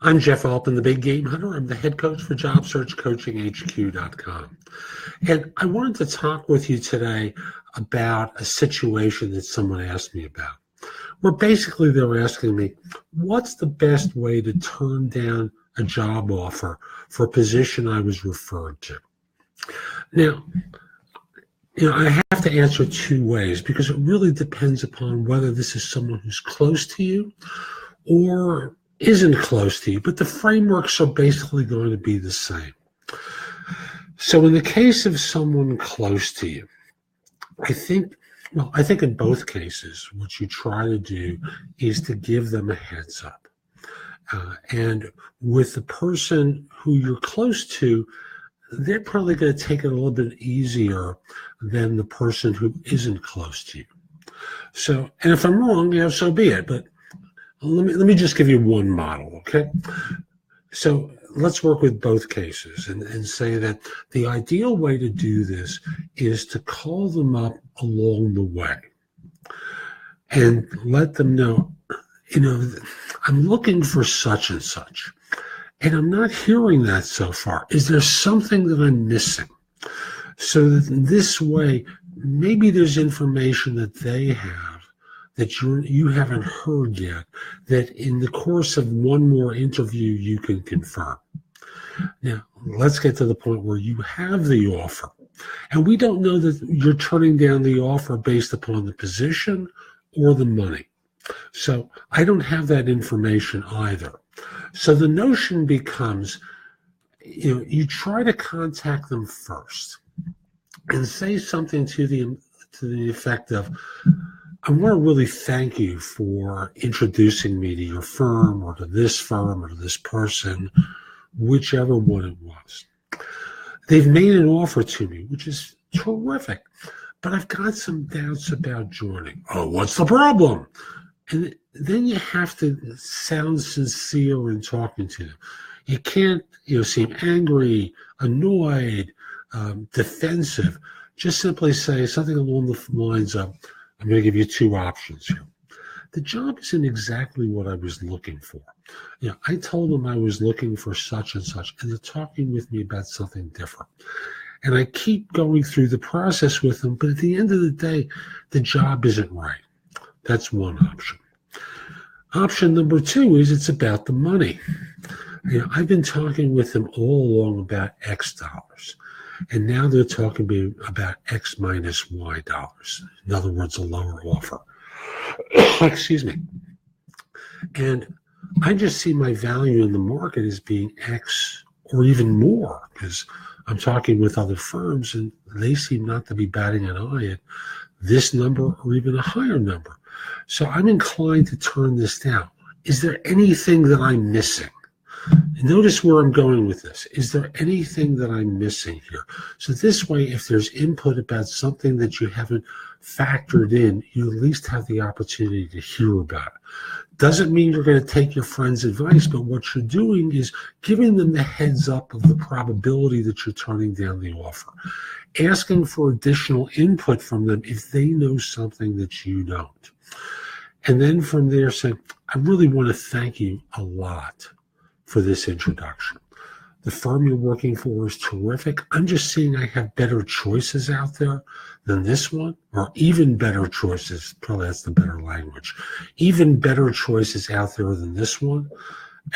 I'm Jeff Altman, the Big Game Hunter. I'm the head coach for JobSearchCoachingHQ.com. And I wanted to talk with you today about a situation that someone asked me about, where basically they were asking me, what's the best way to turn down a job offer for a position I was referred to? Now, I have to answer two ways because it really depends upon whether this is someone who's close to you or isn't close to you, but the frameworks are basically going to be the same. So in the case of someone close to you, I think in both cases, what you try to do is to give them a heads up. And with the person who you're close to, they're probably going to take it a little bit easier than the person who isn't close to you. So, and if I'm wrong, so be it. But let me just give you one model, okay? So let's work with both cases and say that the ideal way to do this is to call them up along the way and let them know, I'm looking for such and such, and I'm not hearing that so far. Is there something that I'm missing? So that in this way, maybe there's information that they have that you haven't heard yet, that in the course of one more interview you can confirm. Now, let's get to the point where you have the offer. And we don't know that you're turning down the offer based upon the position or the money. So I don't have that information either. So the notion becomes, you try to contact them first and say something to the effect of, I want to really thank you for introducing me to your firm or to this firm or to this person, whichever one it was. They've made an offer to me, which is terrific, but I've got some doubts about joining. Oh, what's the problem? And then you have to sound sincere in talking to them. You can't, seem angry, annoyed, defensive. Just simply say something along the lines of, I'm going to give you two options here. The job isn't exactly what I was looking for. I told them I was looking for such and such, and they're talking with me about something different. And I keep going through the process with them, but at the end of the day, the job isn't right. That's one option. Option number two is it's about the money. I've been talking with them all along about X dollars. And now they're talking to me about X minus Y dollars. In other words, a lower offer. Excuse me. And I just see my value in the market as being X or even more, because I'm talking with other firms and they seem not to be batting an eye at this number or even a higher number. So I'm inclined to turn this down. Is there anything that I'm missing? Notice where I'm going with this. Is there anything that I'm missing here? So this way, if there's input about something that you haven't factored in, you at least have the opportunity to hear about it. Doesn't mean you're going to take your friend's advice, but what you're doing is giving them the heads up of the probability that you're turning down the offer. Asking for additional input from them if they know something that you don't. And then from there saying, I really want to thank you a lot for this introduction. The firm you're working for is terrific. I'm just seeing I have better choices out there than this one, or even better choices. Probably that's the better language. Even better choices out there than this one.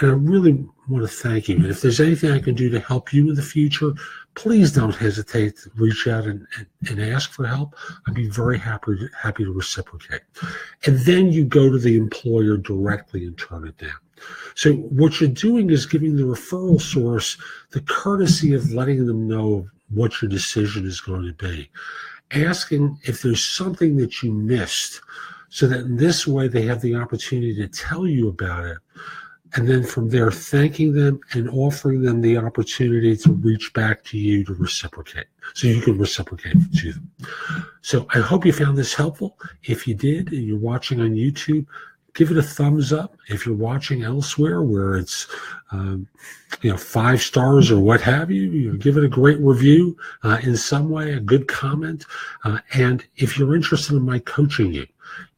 And I really want to thank you. And if there's anything I can do to help you in the future, please don't hesitate to reach out and ask for help. I'd be very happy to reciprocate. And then you go to the employer directly and turn it down. So what you're doing is giving the referral source the courtesy of letting them know what your decision is going to be. Asking if there's something that you missed, so that in this way they have the opportunity to tell you about it. And then from there, thanking them and offering them the opportunity to reach back to you to reciprocate, so you can reciprocate to them. So I hope you found this helpful. If you did, and you're watching on YouTube, give it a thumbs up. If you're watching elsewhere where it's 5 stars or what have you, give it a great review in some way, a good comment. And if you're interested in my coaching you,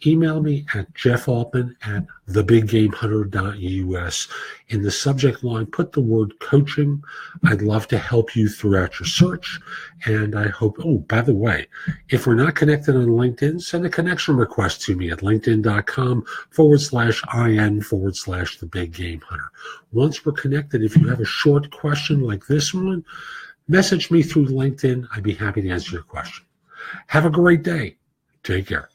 email me at jeffaltman@thebiggamehunter.us. In the subject line, put the word coaching. I'd love to help you throughout your search. And I hope, oh, by the way, if we're not connected on LinkedIn, send a connection request to me at linkedin.com/IN/the Big Game Hunter. Once we're connected, if you have a short question like this one, message me through LinkedIn. I'd be happy to answer your question. Have a great day. Take care.